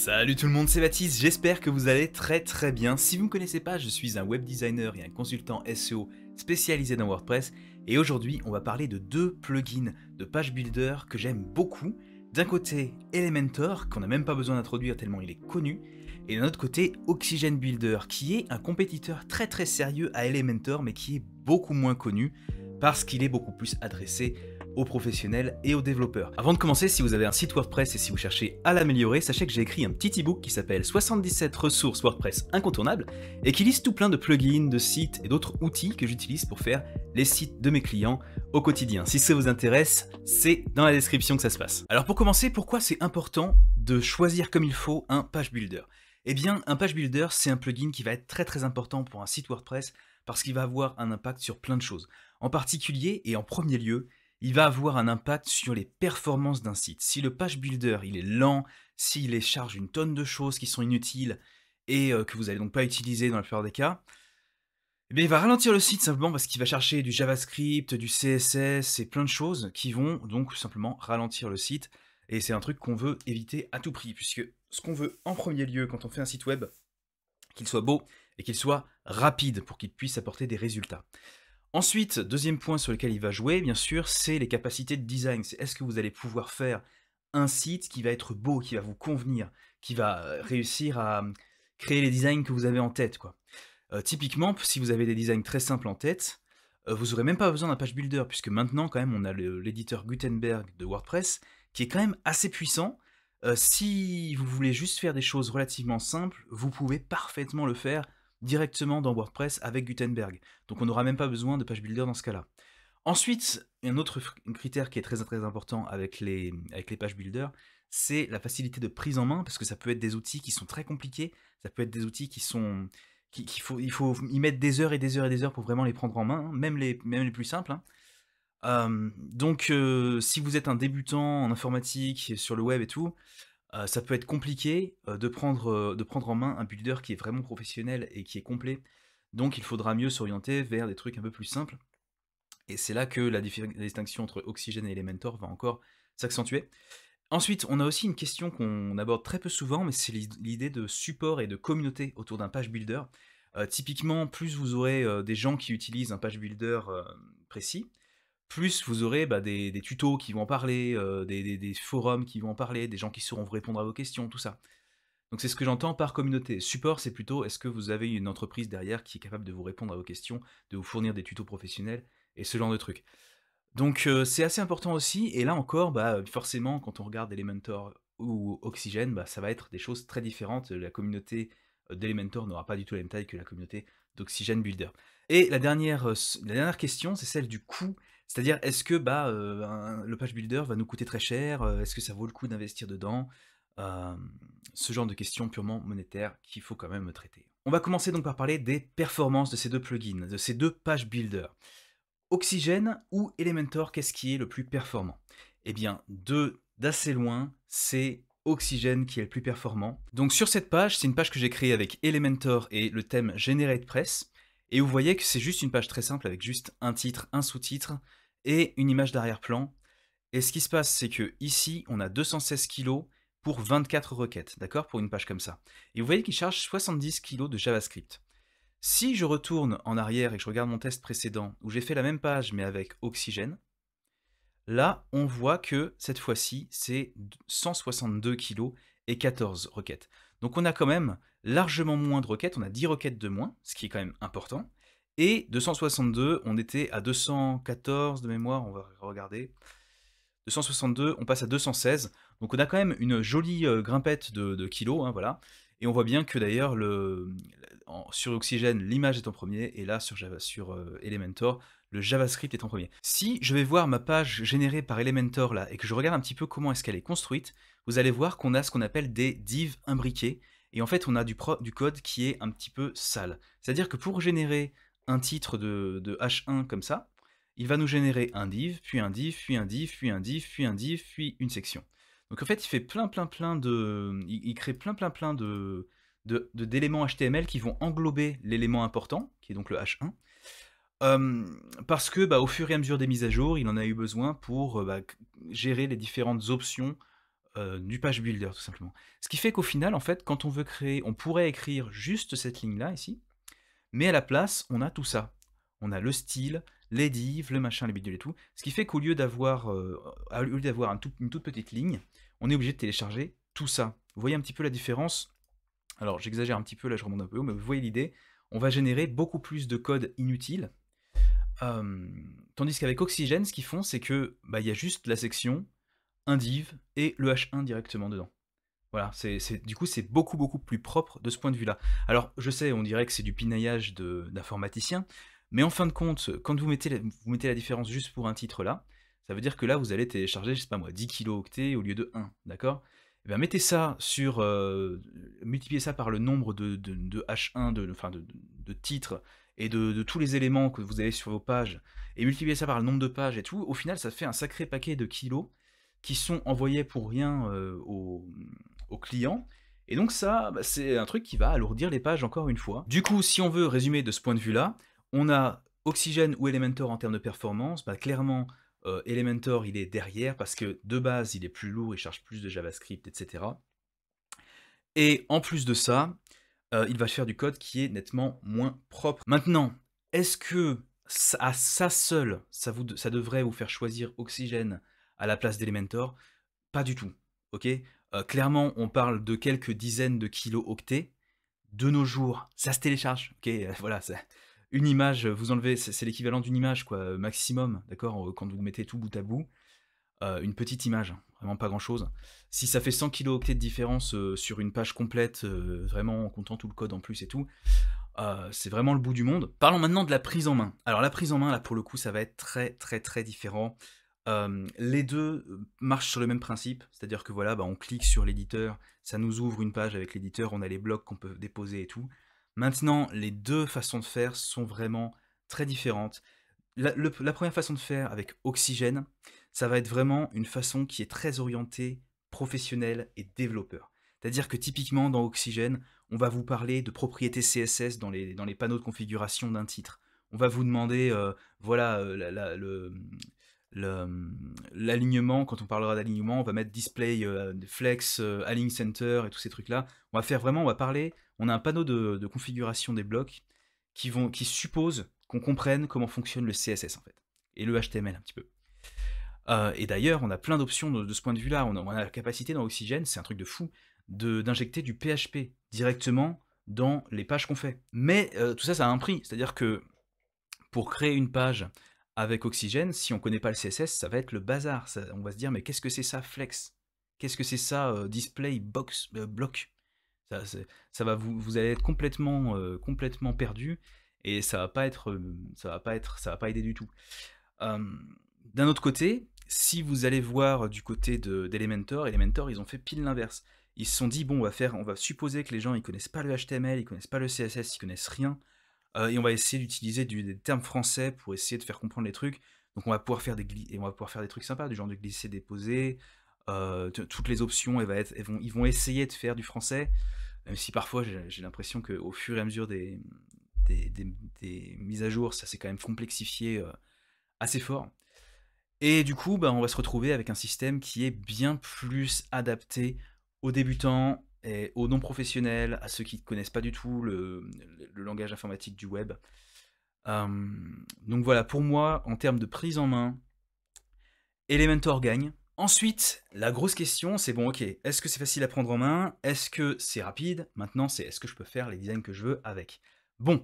Salut tout le monde, c'est Baptiste, j'espère que vous allez très bien. Si vous ne me connaissez pas, je suis un web designer et un consultant SEO spécialisé dans WordPress et aujourd'hui on va parler de deux plugins de page builder que j'aime beaucoup. D'un côté Elementor, qu'on n'a même pas besoin d'introduire tellement il est connu, et d'un autre côté Oxygen Builder, qui est un compétiteur très sérieux à Elementor mais qui est beaucoup moins connu parce qu'il est beaucoup plus adressé aux professionnels et aux développeurs. Avant de commencer, si vous avez un site WordPress et si vous cherchez à l'améliorer, sachez que j'ai écrit un petit ebook qui s'appelle 77 ressources WordPress incontournables et qui liste tout plein de plugins, de sites et d'autres outils que j'utilise pour faire les sites de mes clients au quotidien. Si ça vous intéresse, c'est dans la description que ça se passe. Alors pour commencer, pourquoi c'est important de choisir comme il faut un page builder? Eh bien, un page builder, c'est un plugin qui va être très important pour un site WordPress parce qu'il va avoir un impact sur plein de choses. En particulier et en premier lieu, il va avoir un impact sur les performances d'un site. Si le page builder il est lent, s'il charge une tonne de choses qui sont inutiles et que vous n'allez donc pas utiliser dans la plupart des cas, eh bien, il va ralentir le site simplement parce qu'il va chercher du JavaScript, du CSS et plein de choses qui vont donc simplement ralentir le site. Et c'est un truc qu'on veut éviter à tout prix, puisque ce qu'on veut en premier lieu quand on fait un site web, qu'il soit beau et qu'il soit rapide pour qu'il puisse apporter des résultats. Ensuite, deuxième point sur lequel il va jouer, bien sûr, c'est les capacités de design. C'est est-ce que vous allez pouvoir faire un site qui va être beau, qui va vous convenir, qui va réussir à créer les designs que vous avez en tête, quoi. Typiquement, si vous avez des designs très simples en tête, vous n'aurez même pas besoin d'un page builder, puisque maintenant, quand même, on a l'éditeur Gutenberg de WordPress, qui est quand même assez puissant. Si vous voulez juste faire des choses relativement simples, vous pouvez parfaitement le faire directement dans WordPress avec Gutenberg. Donc on n'aura même pas besoin de page builder dans ce cas-là. Ensuite, un autre critère qui est très important avec les pages builder, c'est la facilité de prise en main, parce que ça peut être des outils qui sont très compliqués, ça peut être des outils qui sont... il faut y mettre des heures et des heures et des heures pour vraiment les prendre en main, hein, même les plus simples. Donc si vous êtes un débutant en informatique, sur le web et tout, ça peut être compliqué de prendre en main un builder qui est vraiment professionnel et qui est complet. Donc il faudra mieux s'orienter vers des trucs un peu plus simples. Et c'est là que la distinction entre Oxygen et Elementor va encore s'accentuer. Ensuite, on a aussi une question qu'on aborde très peu souvent, mais c'est l'idée de support et de communauté autour d'un page builder. Typiquement, plus vous aurez des gens qui utilisent un page builder précis, plus vous aurez des tutos qui vont en parler, des forums qui vont en parler, des gens qui sauront vous répondre à vos questions, tout ça. Donc c'est ce que j'entends par communauté. Support, c'est plutôt, est-ce que vous avez une entreprise derrière qui est capable de vous répondre à vos questions, de vous fournir des tutos professionnels, et ce genre de trucs. Donc c'est assez important aussi, et là encore, forcément, quand on regarde Elementor ou Oxygen, ça va être des choses très différentes. La communauté d'Elementor n'aura pas du tout la même taille que la communauté d'Oxygen Builder. Et la dernière question, c'est celle du coût. C'est-à-dire, est-ce que le page builder va nous coûter très cher? Est-ce que ça vaut le coup d'investir dedans? Ce genre de questions purement monétaires qu'il faut quand même traiter. On va commencer donc par parler des performances de ces deux plugins, de ces deux page builders. Oxygen ou Elementor, qu'est-ce qui est le plus performant? Eh bien, d'assez loin, c'est Oxygen qui est le plus performant. Donc sur cette page, c'est une page que j'ai créée avec Elementor et le thème GeneratePress. Et vous voyez que c'est juste une page très simple avec juste un titre, un sous-titre et une image d'arrière-plan. Et ce qui se passe, c'est que ici, on a 216 kg pour 24 requêtes, d'accord, pour une page comme ça. Et vous voyez qu'il charge 70 kg de JavaScript. Si je retourne en arrière et que je regarde mon test précédent, où j'ai fait la même page mais avec Oxygen, là, on voit que cette fois-ci, c'est 162 kg et 14 requêtes. Donc on a quand même largement moins de requêtes, on a 10 requêtes de moins, ce qui est quand même important. Et de 162, on était à 214 de mémoire, on va regarder. De 162, on passe à 216. Donc on a quand même une jolie grimpette de kilos, hein, voilà. Et on voit bien que d'ailleurs, sur Oxygen, l'image est en premier, et là, sur Elementor, le JavaScript est en premier. Si je vais voir ma page générée par Elementor, là, et que je regarde un petit peu comment est-ce qu'elle est construite, vous allez voir qu'on a ce qu'on appelle des divs imbriqués, et en fait, on a du code qui est un petit peu sale. C'est-à-dire que pour générer un titre de H1 comme ça, il va nous générer un div, puis un div, puis un div, puis un div, puis un div, puis une section. Donc en fait, il fait il crée plein d'éléments HTML qui vont englober l'élément important, qui est donc le H1, parce que au fur et à mesure des mises à jour, il en a eu besoin pour gérer les différentes options du page builder tout simplement. Ce qui fait qu'au final, en fait, quand on veut créer, on pourrait écrire juste cette ligne-là ici, mais à la place, on a tout ça. On a le style, les divs, le machin, les bidules et tout. Ce qui fait qu'au lieu d'avoir une toute petite ligne, on est obligé de télécharger tout ça. Vous voyez un petit peu la différence? Alors j'exagère un petit peu, là je remonte un peu haut, mais vous voyez l'idée. On va générer beaucoup plus de code inutile. Tandis qu'avec Oxygène, ce qu'ils font, c'est que bah, y a juste la section, un div et le H1 directement dedans. Voilà, du coup c'est beaucoup plus propre de ce point de vue-là. Alors je sais, on dirait que c'est du pinaillage d'informaticien, mais en fin de compte, quand vous mettez la différence juste pour un titre là, ça veut dire que là vous allez télécharger, je sais pas moi, 10 kilooctets au lieu de 1, d'accord? Et bien mettez ça sur, multipliez ça par le nombre de H1, enfin de titres, et de tous les éléments que vous avez sur vos pages, et multipliez ça par le nombre de pages et tout, au final ça fait un sacré paquet de kilos qui sont envoyés pour rien au client. Et donc ça, bah, c'est un truc qui va alourdir les pages encore une fois. Du coup, si on veut résumer de ce point de vue-là, on a Oxygène ou Elementor en termes de performance. Bah, clairement, Elementor, il est derrière parce que de base, il est plus lourd, il charge plus de JavaScript, etc. Et en plus de ça, il va faire du code qui est nettement moins propre. Maintenant, est-ce que à ça seul, ça devrait vous faire choisir Oxygène à la place d'Elementor? Pas du tout, ok? Clairement, on parle de quelques dizaines de kilo-octets. De nos jours, ça se télécharge, ok? Voilà, une image, vous enlevez, c'est l'équivalent d'une image, quoi, maximum, d'accord? Quand vous mettez tout bout à bout, une petite image, hein, vraiment pas grand-chose. Si ça fait 100 kilo-octets de différence sur une page complète, vraiment en comptant tout le code en plus et tout, c'est vraiment le bout du monde. Parlons maintenant de la prise en main. Alors la prise en main, là, pour le coup, ça va être très différent. Les deux marchent sur le même principe, c'est-à-dire que voilà, bah, on clique sur l'éditeur, ça nous ouvre une page avec l'éditeur, on a les blocs qu'on peut déposer et tout. Maintenant, les deux façons de faire sont vraiment très différentes. La première façon de faire avec Oxygène, ça va être vraiment une façon qui est très orientée professionnel et développeur. C'est-à-dire que typiquement dans Oxygène, on va vous parler de propriétés CSS dans les panneaux de configuration d'un titre. On va vous demander, voilà, l'alignement, quand on parlera d'alignement, on va mettre display, flex, align center et tous ces trucs-là. On va faire vraiment, on a un panneau de configuration des blocs qui suppose qu'on comprenne comment fonctionne le CSS en fait, et le HTML un petit peu. Et d'ailleurs, on a plein d'options de ce point de vue-là. On a la capacité dans Oxygène, c'est un truc de fou, d'injecter du PHP directement dans les pages qu'on fait. Mais tout ça, ça a un prix. C'est-à-dire que pour créer une page avec Oxygène, si on ne connaît pas le CSS, ça va être le bazar. On va se dire, mais qu'est-ce que c'est ça, Flex? Qu'est-ce que c'est ça, Display Box Block? Ça va vous allez être complètement perdu et ça va pas aider du tout. D'un autre côté, si vous allez voir du côté d'Elementor, Elementor, ils ont fait pile l'inverse. Ils se sont dit, bon, on va supposer que les gens, ils connaissent pas le HTML, ils connaissent pas le CSS, ils connaissent rien, et on va essayer d'utiliser des termes français pour essayer de faire comprendre les trucs. Donc on va pouvoir faire des trucs sympas, du genre de glisser, déposer, toutes les options, ils vont essayer de faire du français, même si parfois j'ai l'impression qu'au fur et à mesure des mises à jour, ça s'est quand même complexifié assez fort. Et du coup, bah, on va se retrouver avec un système qui est bien plus adapté aux débutants et aux non-professionnels, à ceux qui ne connaissent pas du tout le langage informatique du web. Donc voilà, pour moi, en termes de prise en main, Elementor gagne. Ensuite, la grosse question, c'est bon, ok, est-ce que c'est facile à prendre en main? Est-ce que c'est rapide? Maintenant, c'est est-ce que je peux faire les designs que je veux avec? Bon,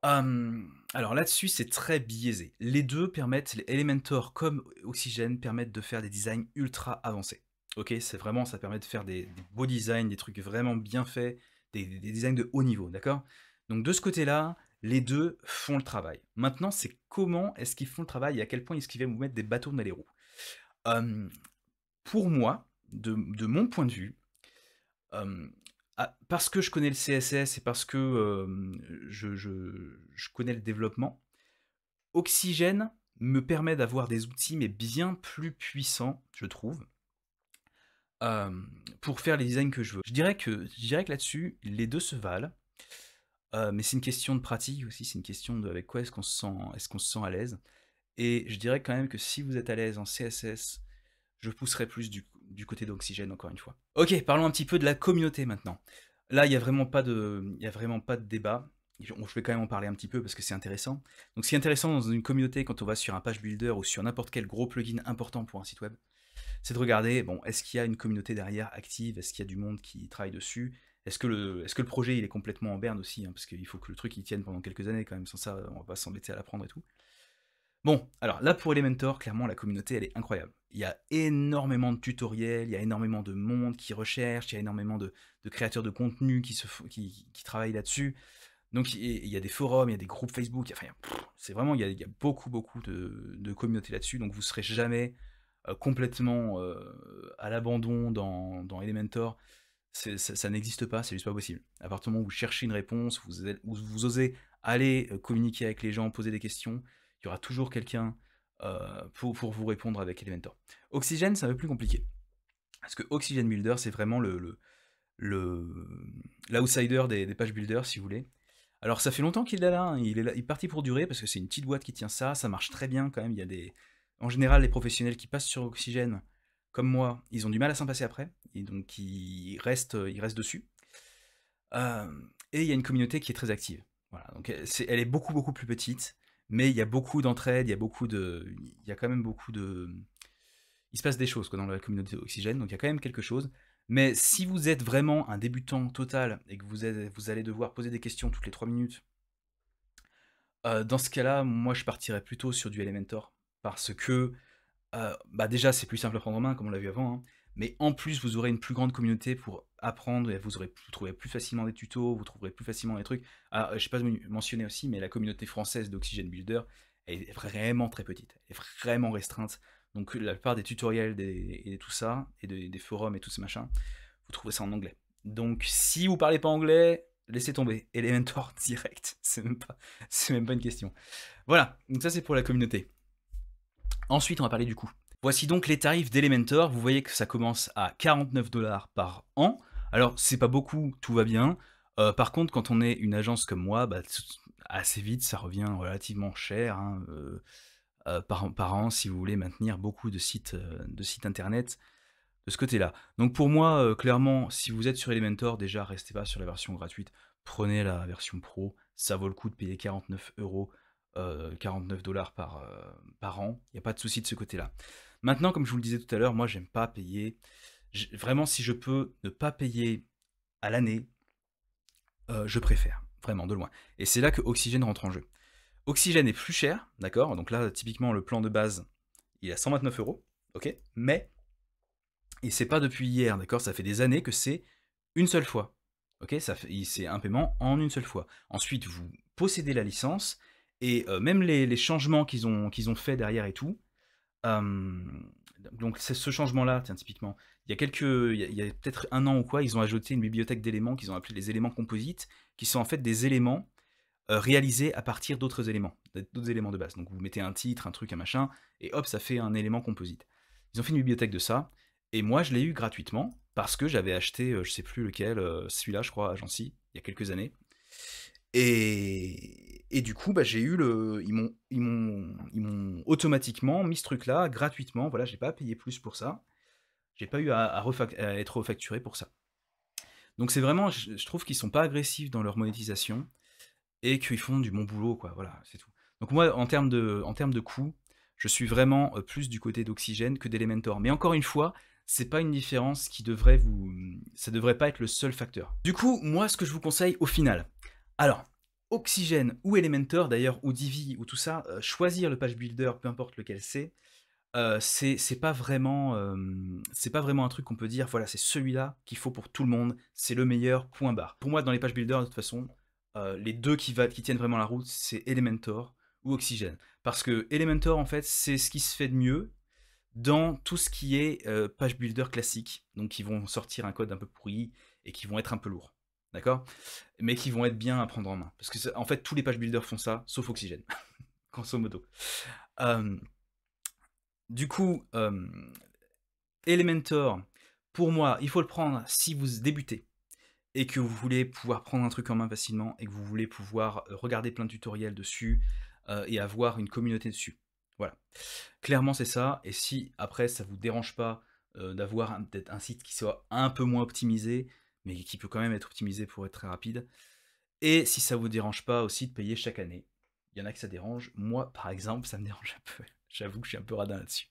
alors là-dessus, c'est très biaisé. Les deux permettent, les Elementor comme Oxygène, permettent de faire des designs ultra avancés. Ok, c'est vraiment, ça permet de faire des beaux designs, des trucs vraiment bien faits, des designs de haut niveau, d'accord? Donc de ce côté-là, les deux font le travail. Maintenant, c'est comment est-ce qu'ils font le travail et à quel point est-ce qu'ils viennent vous mettre des bâtons dans les roues. Pour moi, de mon point de vue, parce que je connais le CSS et parce que je connais le développement, Oxygène me permet d'avoir des outils mais bien plus puissants, je trouve, pour faire les designs que je veux. Je dirais que là-dessus, les deux se valent, mais c'est une question de pratique aussi, c'est une question de avec quoi est-ce qu'on se sent à l'aise. Et je dirais quand même que si vous êtes à l'aise en CSS, je pousserais plus du côté d'Oxygène, encore une fois. Ok, parlons un petit peu de la communauté maintenant. Là, il n'y a vraiment pas de débat. Je vais quand même en parler un petit peu parce que c'est intéressant. Donc, ce qui est intéressant dans une communauté, quand on va sur un page builder ou sur n'importe quel gros plugin important pour un site web, c'est de regarder, bon, est-ce qu'il y a une communauté derrière active, est-ce qu'il y a du monde qui travaille dessus, est-ce que le projet il est complètement en berne aussi, hein, parce qu'il faut que le truc il tienne pendant quelques années quand même, sans ça on va pas s'embêter à l'apprendre et tout. Bon, alors là pour Elementor, clairement la communauté elle est incroyable. Il y a énormément de tutoriels, il y a énormément de monde qui recherche, il y a énormément de créateurs de contenu qui travaillent là-dessus. Donc il y a des forums, il y a des groupes Facebook, enfin, c'est vraiment, il y a beaucoup de communautés là-dessus, donc vous serez jamais complètement à l'abandon dans Elementor. Ça n'existe pas, c'est juste pas possible. À partir du moment où vous cherchez une réponse, vous osez aller communiquer avec les gens, poser des questions, il y aura toujours quelqu'un pour vous répondre avec Elementor. Oxygène, c'est un peu plus compliqué. Parce que Oxygène Builder, c'est vraiment l'outsider des pages builders, si vous voulez. Alors ça fait longtemps qu'il est là, hein. Il est parti pour durer, parce que c'est une petite boîte qui tient ça marche très bien quand même. En général, les professionnels qui passent sur Oxygène, comme moi, ils ont du mal à s'en passer après, et donc ils restent dessus. Et il y a une communauté qui est très active. Voilà, donc elle est beaucoup plus petite, mais il y a beaucoup d'entraide, il y a quand même beaucoup de... Il se passe des choses quoi, dans la communauté Oxygène, donc il y a quand même quelque chose. Mais si vous êtes vraiment un débutant total et que vous allez devoir poser des questions toutes les 3 minutes, dans ce cas-là, moi je partirais plutôt sur du Elementor, parce que bah déjà c'est plus simple à prendre en main comme on l'a vu avant, hein, mais en plus vous aurez une plus grande communauté pour apprendre et vous trouverez plus facilement des tutos, vous trouverez plus facilement des trucs. Ah, je sais pas mentionner aussi, mais la communauté française d'Oxygène Builder est vraiment très petite, elle est vraiment restreinte. Donc la plupart des tutoriels et tout ça, et des forums et tout ce machin, vous trouvez ça en anglais. Donc si vous parlez pas anglais, laissez tomber. Elementor direct, c'est même pas une question. Voilà, donc ça c'est pour la communauté. Ensuite, on va parler du coût. Voici donc les tarifs d'Elementor. Vous voyez que ça commence à 49 $ par an. Alors, c'est pas beaucoup, tout va bien. Par contre, quand on est une agence comme moi, bah, assez vite, ça revient relativement cher, hein, par an, si vous voulez maintenir beaucoup de sites internet de ce côté-là. Donc pour moi, clairement, si vous êtes sur Elementor, déjà, restez pas sur la version gratuite. Prenez la version pro. Ça vaut le coup de payer 49 €. 49 $ par an, il n'y a pas de souci de ce côté-là. Maintenant, comme je vous le disais tout à l'heure, moi j'aime pas payer, vraiment si je peux ne pas payer à l'année, je préfère, vraiment de loin. Et c'est là que Oxygène rentre en jeu. Oxygène est plus cher, d'accord, donc là typiquement le plan de base, il est à 129 €, ok, mais, et c'est pas depuis hier, d'accord, ça fait des années que c'est une seule fois, ok, c'est un paiement en une seule fois. Ensuite, vous possédez la licence, et même les changements qu'ils ont fait derrière et tout, donc c'est ce changement-là, tiens, typiquement, il y a peut-être un an ou quoi, ils ont ajouté une bibliothèque d'éléments qu'ils ont appelé les éléments composites, qui sont en fait des éléments réalisés à partir d'autres éléments de base. Donc vous mettez un titre, un truc, un machin, et hop, ça fait un élément composite. Ils ont fait une bibliothèque de ça, et moi je l'ai eu gratuitement, parce que j'avais acheté, je sais plus lequel, celui-là je crois, à Jancy, il y a quelques années. Et du coup, bah, j'ai eu ils m'ont automatiquement mis ce truc-là gratuitement. Voilà, j'ai pas payé plus pour ça. J'ai pas eu à être refacturé pour ça. Donc c'est vraiment, je trouve qu'ils sont pas agressifs dans leur monétisation et qu'ils font du bon boulot, quoi. Voilà, c'est tout. Donc moi, en termes de coût, je suis vraiment plus du côté d'Oxygène que d'Elementor. Mais encore une fois, c'est pas une différence qui ça devrait pas être le seul facteur. Du coup, moi, ce que je vous conseille au final, alors, Oxygène ou Elementor, d'ailleurs, ou Divi, ou tout ça, choisir le page builder, peu importe lequel c'est pas vraiment un truc qu'on peut dire, voilà, c'est celui-là qu'il faut pour tout le monde, c'est le meilleur, point barre. Pour moi, dans les pages builder, de toute façon, les deux qui tiennent vraiment la route, c'est Elementor ou Oxygène. Parce que Elementor, en fait, c'est ce qui se fait de mieux dans tout ce qui est page builder classique, donc qui vont sortir un code un peu pourri et qui vont être un peu lourds. D'accord? Mais qui vont être bien à prendre en main. Parce que, en fait, tous les page builders font ça, sauf Oxygène. Grosso modo. Du coup, Elementor, pour moi, il faut le prendre si vous débutez et que vous voulez pouvoir prendre un truc en main facilement et que vous voulez pouvoir regarder plein de tutoriels dessus et avoir une communauté dessus. Voilà. Clairement, c'est ça. Et si après, ça vous dérange pas d'avoir peut-être un site qui soit un peu moins optimisé, mais qui peut quand même être optimisé pour être très rapide. Et si ça vous dérange pas aussi de payer chaque année. Il y en a que ça dérange. Moi, par exemple, ça me dérange un peu. J'avoue que je suis un peu radin là-dessus.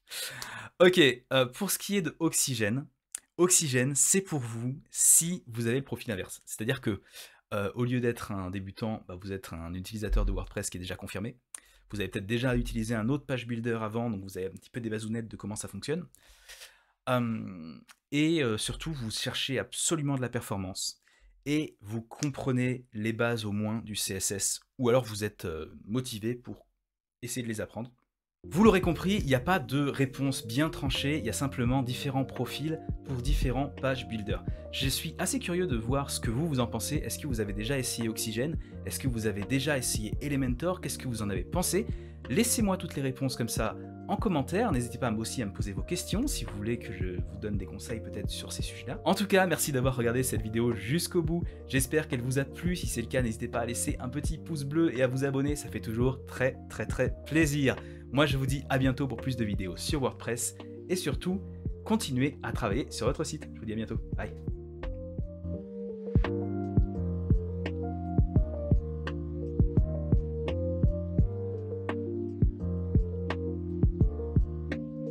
Ok, pour ce qui est de Oxygène, Oxygène, c'est pour vous si vous avez le profil inverse. C'est-à-dire que au lieu d'être un débutant, bah, vous êtes un utilisateur de WordPress qui est déjà confirmé. Vous avez peut-être déjà utilisé un autre page builder avant, donc vous avez un petit peu des bazounettes de comment ça fonctionne. Et surtout, vous cherchez absolument de la performance et vous comprenez les bases au moins du CSS, ou alors vous êtes motivé pour essayer de les apprendre. Vous l'aurez compris, il n'y a pas de réponse bien tranchée, il y a simplement différents profils pour différents page builders. Je suis assez curieux de voir ce que vous en pensez. Est-ce que vous avez déjà essayé Oxygène? Est-ce que vous avez déjà essayé Elementor? Qu'est-ce que vous en avez pensé? Laissez-moi toutes les réponses comme ça en commentaire. N'hésitez pas aussi à me poser vos questions si vous voulez que je vous donne des conseils peut-être sur ces sujets-là. En tout cas, merci d'avoir regardé cette vidéo jusqu'au bout. J'espère qu'elle vous a plu. Si c'est le cas, n'hésitez pas à laisser un petit pouce bleu et à vous abonner. Ça fait toujours très plaisir. Moi, je vous dis à bientôt pour plus de vidéos sur WordPress et surtout, continuez à travailler sur votre site. Je vous dis à bientôt. Bye.